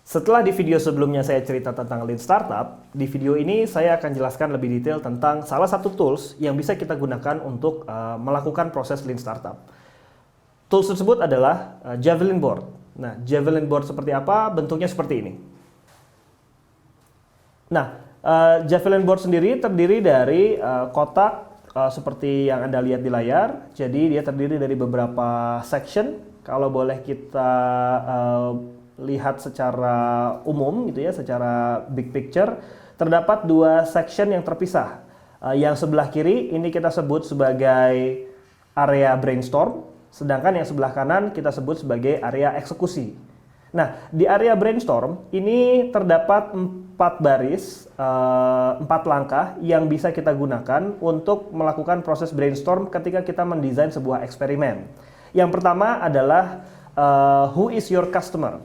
Setelah di video sebelumnya saya cerita tentang Lean Startup, di video ini saya akan jelaskan lebih detail tentang salah satu tools yang bisa kita gunakan untuk melakukan proses Lean Startup. Tools tersebut adalah Javelin Board. Nah, Javelin Board seperti apa? Bentuknya seperti ini. Nah, Javelin Board sendiri terdiri dari kotak seperti yang Anda lihat di layar. Jadi dia terdiri dari beberapa section. Kalau boleh kita lihat secara umum gitu ya, secara big picture, terdapat dua section yang terpisah. Yang sebelah kiri ini kita sebut sebagai area brainstorm, sedangkan yang sebelah kanan kita sebut sebagai area eksekusi. Nah, di area brainstorm ini terdapat 4 baris, 4 langkah yang bisa kita gunakan untuk melakukan proses brainstorm ketika kita mendesain sebuah eksperimen. Yang pertama adalah who is your customer?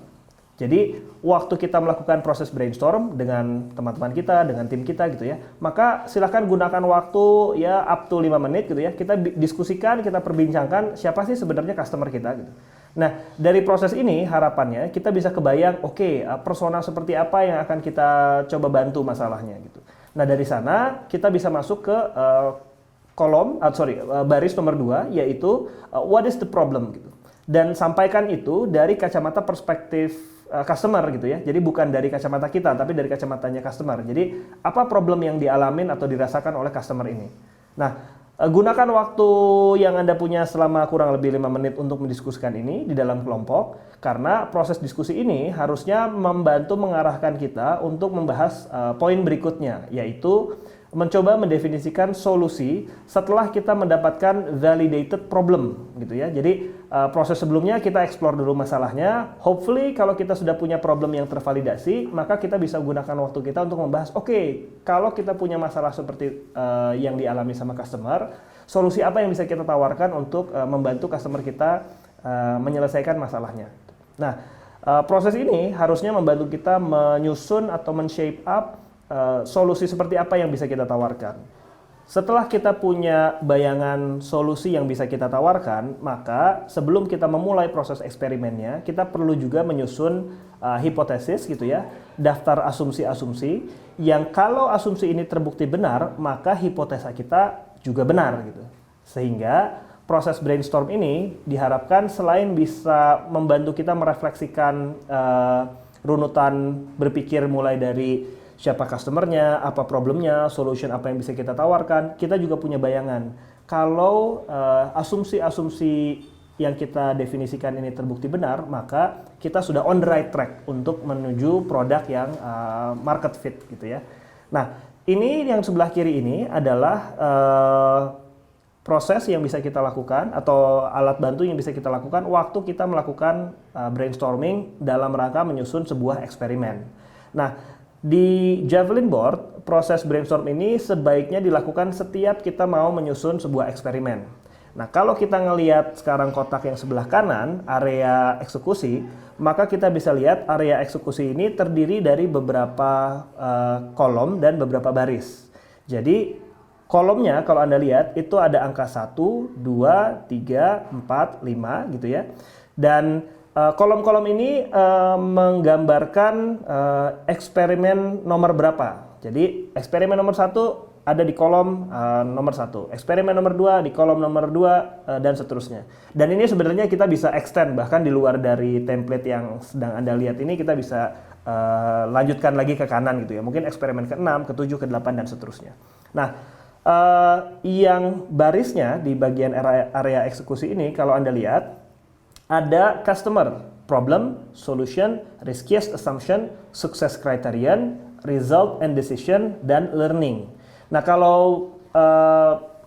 Jadi, waktu kita melakukan proses brainstorm dengan teman-teman kita, dengan tim kita gitu ya, maka silahkan gunakan waktu ya up to 5 menit gitu ya. Kita diskusikan, kita perbincangkan siapa sih sebenarnya customer kita gitu. Nah, dari proses ini harapannya kita bisa kebayang, persona seperti apa yang akan kita coba bantu masalahnya gitu. Nah, dari sana kita bisa masuk ke baris nomor 2, yaitu what is the problem gitu. Dan sampaikan itu dari kacamata perspektif customer gitu ya. Jadi bukan dari kacamata kita, tapi dari kacamatanya customer. Jadi apa problem yang dialamin atau dirasakan oleh customer ini. Nah, gunakan waktu yang Anda punya selama kurang lebih 5 menit untuk mendiskusikan ini di dalam kelompok, karena proses diskusi ini harusnya membantu mengarahkan kita untuk membahas poin berikutnya, yaitu mencoba mendefinisikan solusi setelah kita mendapatkan validated problem gitu ya. Jadi proses sebelumnya kita explore dulu masalahnya. Hopefully kalau kita sudah punya problem yang tervalidasi, maka kita bisa gunakan waktu kita untuk membahas, kalau kita punya masalah seperti yang dialami sama customer, solusi apa yang bisa kita tawarkan untuk membantu customer kita menyelesaikan masalahnya. Nah, proses ini harusnya membantu kita menyusun atau men-shape up solusi seperti apa yang bisa kita tawarkan. Setelah kita punya bayangan solusi yang bisa kita tawarkan, maka sebelum kita memulai proses eksperimennya, kita perlu juga menyusun hipotesis gitu ya, daftar asumsi-asumsi yang kalau asumsi ini terbukti benar, maka hipotesa kita juga benar gitu. Sehingga proses brainstorm ini diharapkan selain bisa membantu kita merefleksikan runutan berpikir mulai dari siapa customernya, apa problemnya, solution apa yang bisa kita tawarkan, kita juga punya bayangan. Kalau asumsi-asumsi yang kita definisikan ini terbukti benar, maka kita sudah on the right track untuk menuju produk yang market fit gitu ya. Nah, ini yang sebelah kiri ini adalah proses yang bisa kita lakukan atau alat bantu yang bisa kita lakukan waktu kita melakukan brainstorming dalam rangka menyusun sebuah eksperimen. Nah, di Javelin Board, proses brainstorm ini sebaiknya dilakukan setiap kita mau menyusun sebuah eksperimen. Nah, kalau kita ngelihat sekarang kotak yang sebelah kanan, area eksekusi, maka kita bisa lihat area eksekusi ini terdiri dari beberapa kolom dan beberapa baris. Jadi, kolomnya kalau Anda lihat itu ada angka 1, 2, 3, 4, 5 gitu ya. Dan kolom-kolom ini menggambarkan eksperimen nomor berapa. Jadi eksperimen nomor 1 ada di kolom nomor 1, eksperimen nomor 2 di kolom nomor 2 dan seterusnya. Dan ini sebenarnya kita bisa extend bahkan di luar dari template yang sedang Anda lihat ini, kita bisa lanjutkan lagi ke kanan gitu ya. Mungkin eksperimen ke-6, ke-7, ke-8 dan seterusnya. Nah, yang barisnya di bagian area eksekusi ini kalau Anda lihat ada customer, problem, solution, riskiest assumption, success criterion, result and decision, dan learning. Nah, kalau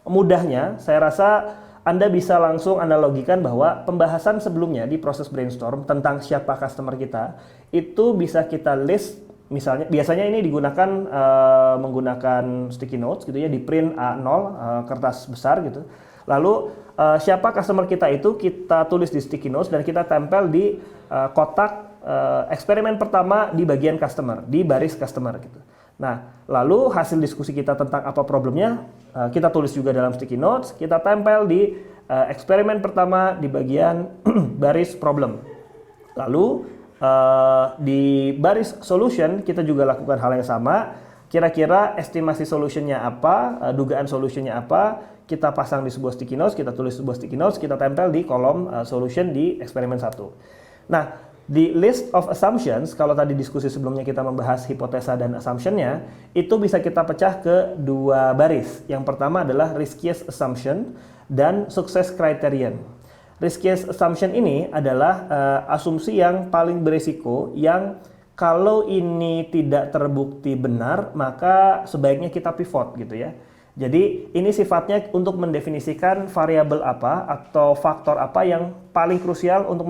mudahnya, saya rasa Anda bisa langsung analogikan bahwa pembahasan sebelumnya di proses brainstorm tentang siapa customer kita, itu bisa kita list, misalnya, biasanya ini digunakan menggunakan sticky notes gitu ya, di print A0, kertas besar gitu. Lalu siapa customer kita itu kita tulis di sticky notes dan kita tempel di kotak eksperimen pertama di bagian customer, di baris customer gitu. Nah, lalu hasil diskusi kita tentang apa problemnya kita tulis juga dalam sticky notes, kita tempel di eksperimen pertama di bagian baris problem. Lalu di baris solution kita juga lakukan hal yang sama. Kira-kira estimasi solutionnya apa, dugaan solutionnya apa, kita pasang di sebuah sticky notes, kita tulis sebuah sticky notes, kita tempel di kolom solution di eksperimen 1. Nah, di list of assumptions, kalau tadi diskusi sebelumnya kita membahas hipotesa dan assumption-nya, itu bisa kita pecah ke 2 baris. Yang pertama adalah riskiest assumption dan success criterion. Riskiest assumption ini adalah asumsi yang paling berisiko yang kalau ini tidak terbukti benar, maka sebaiknya kita pivot gitu ya. Jadi ini sifatnya untuk mendefinisikan variabel apa atau faktor apa yang paling krusial untuk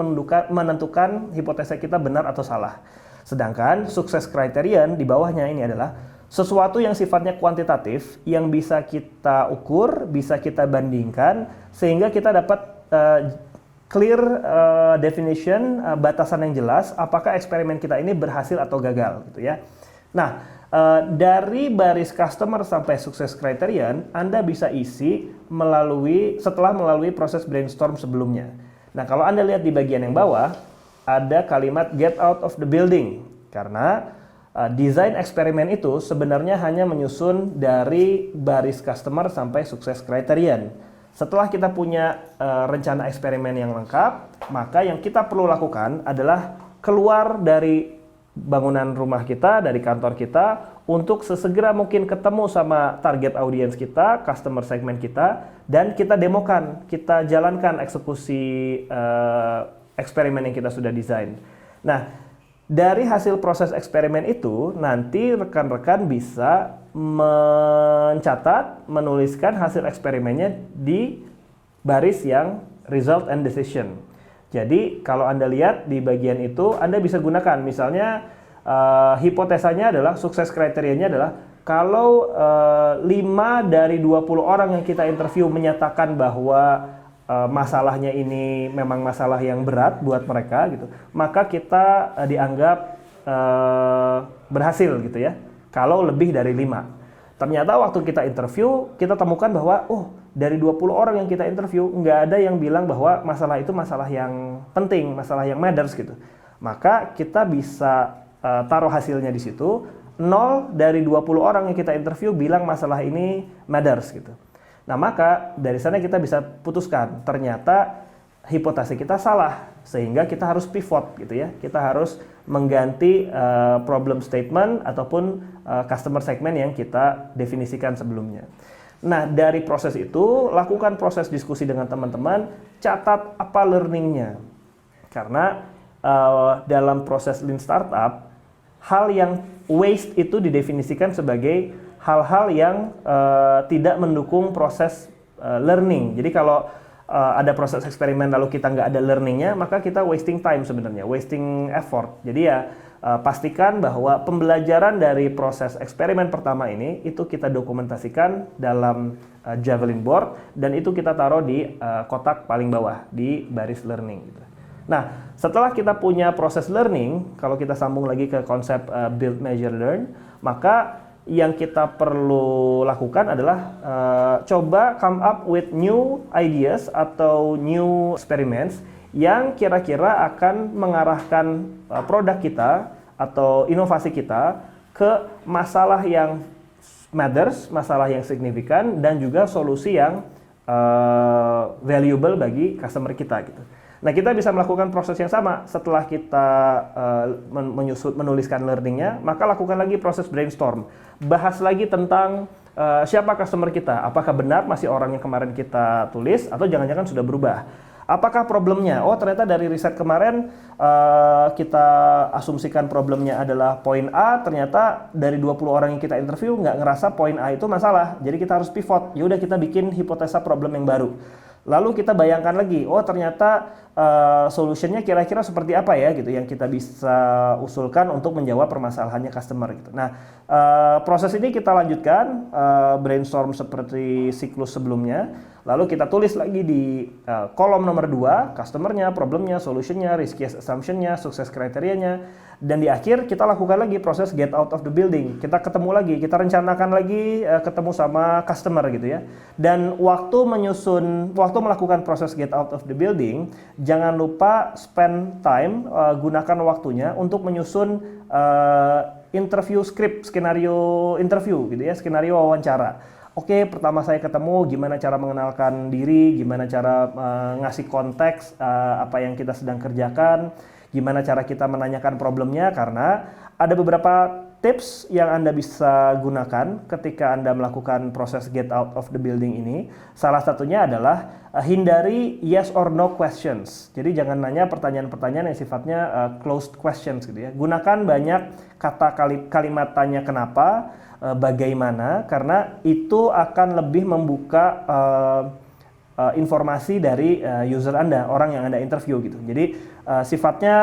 menentukan hipotesa kita benar atau salah. Sedangkan success criterion di bawahnya ini adalah sesuatu yang sifatnya kuantitatif yang bisa kita ukur, bisa kita bandingkan sehingga kita dapat clear definition, batasan yang jelas apakah eksperimen kita ini berhasil atau gagal gitu ya. Nah, dari baris customer sampai success criterion Anda bisa isi setelah melalui proses brainstorm sebelumnya. Nah, kalau Anda lihat di bagian yang bawah ada kalimat get out of the building karena desain eksperimen itu sebenarnya hanya menyusun dari baris customer sampai success criterion. Setelah kita punya rencana eksperimen yang lengkap, maka yang kita perlu lakukan adalah keluar dari bangunan rumah kita, dari kantor kita, untuk sesegera mungkin ketemu sama target audiens kita, customer segment kita, dan kita demokan, kita jalankan eksekusi eksperimen yang kita sudah desain. Nah, dari hasil proses eksperimen itu, nanti rekan-rekan bisa mencatat, menuliskan hasil eksperimennya di baris yang result and decision. Jadi kalau Anda lihat di bagian itu, Anda bisa gunakan misalnya hipotesanya adalah, sukses kriterianya adalah kalau 5 dari 20 orang yang kita interview menyatakan bahwa masalahnya ini memang masalah yang berat buat mereka gitu, maka kita dianggap berhasil gitu ya. Kalau lebih dari 5. Ternyata waktu kita interview, kita temukan bahwa dari 20 orang yang kita interview, nggak ada yang bilang bahwa masalah itu masalah yang penting, masalah yang matters gitu. Maka kita bisa taruh hasilnya di situ. 0 dari 20 orang yang kita interview bilang masalah ini matters gitu. Nah, maka dari sana kita bisa putuskan, ternyata hipotesa kita salah, sehingga kita harus pivot gitu ya. Kita harus mengganti problem statement ataupun customer segment yang kita definisikan sebelumnya. Nah, dari proses itu, lakukan proses diskusi dengan teman-teman, catat apa learningnya. Karena dalam proses Lean Startup, hal yang waste itu didefinisikan sebagai hal-hal yang tidak mendukung proses learning. Jadi kalau ada proses eksperimen lalu kita nggak ada learningnya, maka kita wasting time sebenarnya, wasting effort. Jadi ya pastikan bahwa pembelajaran dari proses eksperimen pertama ini itu kita dokumentasikan dalam Javelin board dan itu kita taruh di kotak paling bawah di baris learning. Gitu. Nah, setelah kita punya proses learning, kalau kita sambung lagi ke konsep build, measure, learn, maka yang kita perlu lakukan adalah coba come up with new ideas atau new experiments yang kira-kira akan mengarahkan produk kita atau inovasi kita ke masalah yang matters, masalah yang signifikan, dan juga solusi yang valuable bagi customer kita gitu. Nah, kita bisa melakukan proses yang sama setelah kita menuliskan learningnya, maka lakukan lagi proses brainstorm. Bahas lagi tentang siapa customer kita, apakah benar masih orang yang kemarin kita tulis atau jangan-jangan sudah berubah. Apakah problemnya? Oh, ternyata dari riset kemarin kita asumsikan problemnya adalah poin A, ternyata dari 20 orang yang kita interview nggak ngerasa poin A itu masalah. Jadi kita harus pivot. Ya udah, kita bikin hipotesa problem yang baru. Lalu kita bayangkan lagi, oh ternyata solutionnya kira-kira seperti apa ya gitu yang kita bisa usulkan untuk menjawab permasalahannya customer gitu. Nah, proses ini kita lanjutkan brainstorm seperti siklus sebelumnya. Lalu kita tulis lagi di kolom nomor 2, customer-nya, problem-nya, solution-nya, risk case assumption-nya, sukses kriterianya. Dan di akhir kita lakukan lagi proses get out of the building. Kita ketemu lagi, kita rencanakan lagi ketemu sama customer gitu ya. Dan waktu melakukan proses get out of the building, jangan lupa spend time, gunakan waktunya untuk menyusun interview script, skenario interview gitu ya, skenario wawancara. Oke, pertama saya ketemu, gimana cara mengenalkan diri, gimana cara ngasih konteks apa yang kita sedang kerjakan, gimana cara kita menanyakan problemnya, karena ada beberapa tips yang Anda bisa gunakan ketika Anda melakukan proses get out of the building ini. Salah satunya adalah hindari yes or no questions. Jadi jangan nanya pertanyaan-pertanyaan yang sifatnya closed questions gitu ya. Gunakan banyak kata kalimat tanya kenapa, bagaimana, karena itu akan lebih membuka informasi dari user Anda, orang yang Anda interview gitu. Jadi sifatnya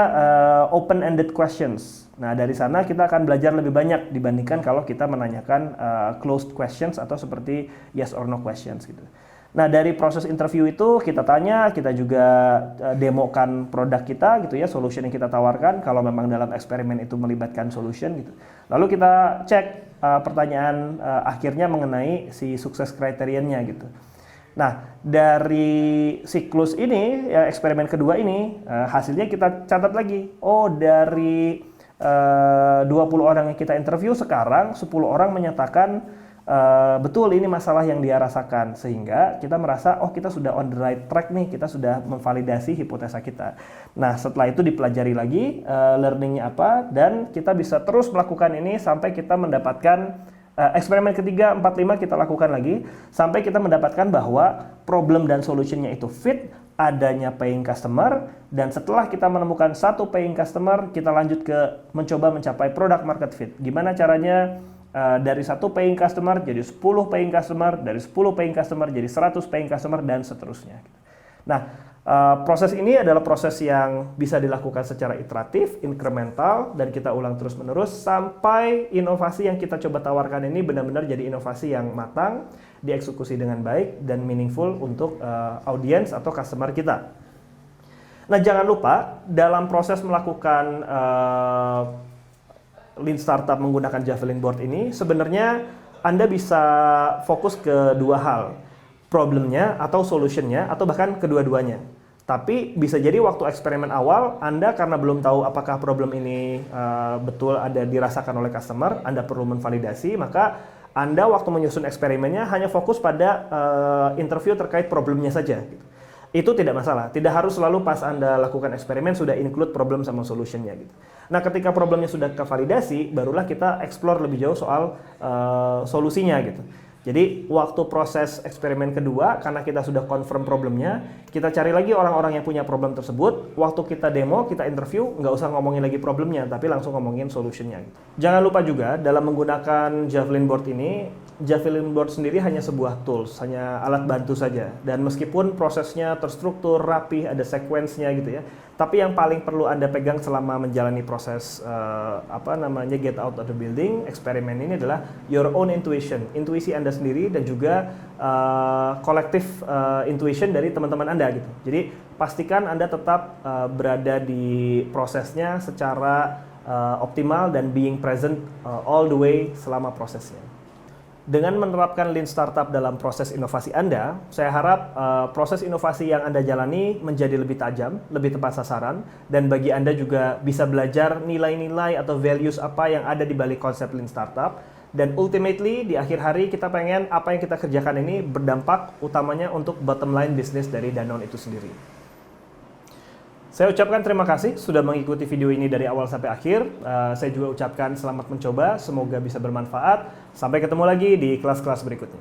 open-ended questions. Nah, dari sana kita akan belajar lebih banyak dibandingkan kalau kita menanyakan closed questions atau seperti yes or no questions gitu. Nah, dari proses interview itu kita tanya, kita juga demokan produk kita gitu ya, solution yang kita tawarkan kalau memang dalam eksperimen itu melibatkan solution gitu. Lalu kita cek pertanyaan akhirnya mengenai si sukses kriteriannya gitu. Nah, dari siklus ini, ya, eksperimen kedua ini, hasilnya kita catat lagi. Oh, dari 20 orang yang kita interview, sekarang 10 orang menyatakan betul ini masalah yang dia rasakan. Sehingga kita merasa, oh kita sudah on the right track nih, kita sudah memvalidasi hipotesa kita. Nah, setelah itu dipelajari lagi learningnya apa, dan kita bisa terus melakukan ini sampai kita mendapatkan eksperimen ketiga, 4, 5 kita lakukan lagi sampai kita mendapatkan bahwa problem dan solutionnya itu fit, adanya paying customer, dan setelah kita menemukan satu paying customer, kita lanjut ke mencoba mencapai product market fit. Gimana caranya dari satu paying customer jadi 10 paying customer, dari 10 paying customer jadi 100 paying customer, dan seterusnya. Nah, proses ini adalah proses yang bisa dilakukan secara iteratif, incremental, dan kita ulang terus-menerus sampai inovasi yang kita coba tawarkan ini benar-benar jadi inovasi yang matang, dieksekusi dengan baik, dan meaningful untuk audiens atau customer kita. Nah, jangan lupa dalam proses melakukan Lean Startup menggunakan Javelin Board ini, sebenarnya Anda bisa fokus ke dua hal. Problemnya atau solutionnya, atau bahkan kedua-duanya. Tapi bisa jadi waktu eksperimen awal, Anda karena belum tahu apakah problem ini betul ada dirasakan oleh customer, Anda perlu menvalidasi, maka Anda waktu menyusun eksperimennya hanya fokus pada interview terkait problemnya saja. Gitu. Itu tidak masalah, tidak harus selalu pas Anda lakukan eksperimen sudah include problem sama solutionnya gitu. Nah, ketika problemnya sudah kevalidasi, barulah kita explore lebih jauh soal solusinya gitu. Jadi waktu proses eksperimen kedua, karena kita sudah confirm problemnya, kita cari lagi orang-orang yang punya problem tersebut. Waktu kita demo, kita interview, nggak usah ngomongin lagi problemnya, tapi langsung ngomongin solutionnya. Jangan lupa juga dalam menggunakan Javelin Board ini, Javelin Board sendiri hanya sebuah tools, hanya alat bantu saja. Dan meskipun prosesnya terstruktur, rapi, ada sequence-nya gitu ya, tapi yang paling perlu Anda pegang selama menjalani proses get out of the building, eksperimen ini adalah your own intuition, intuisi Anda sendiri, dan juga collective intuition dari teman-teman Anda gitu. Jadi pastikan Anda tetap berada di prosesnya secara optimal dan being present all the way selama prosesnya. Dengan menerapkan Lean Startup dalam proses inovasi Anda, saya harap proses inovasi yang Anda jalani menjadi lebih tajam, lebih tepat sasaran, dan bagi Anda juga bisa belajar nilai-nilai atau values apa yang ada di balik konsep Lean Startup. Dan ultimately, di akhir hari kita pengen apa yang kita kerjakan ini berdampak utamanya untuk bottom line bisnis dari Danone itu sendiri. Saya ucapkan terima kasih sudah mengikuti video ini dari awal sampai akhir. Saya juga ucapkan selamat mencoba, semoga bisa bermanfaat. Sampai ketemu lagi di kelas-kelas berikutnya.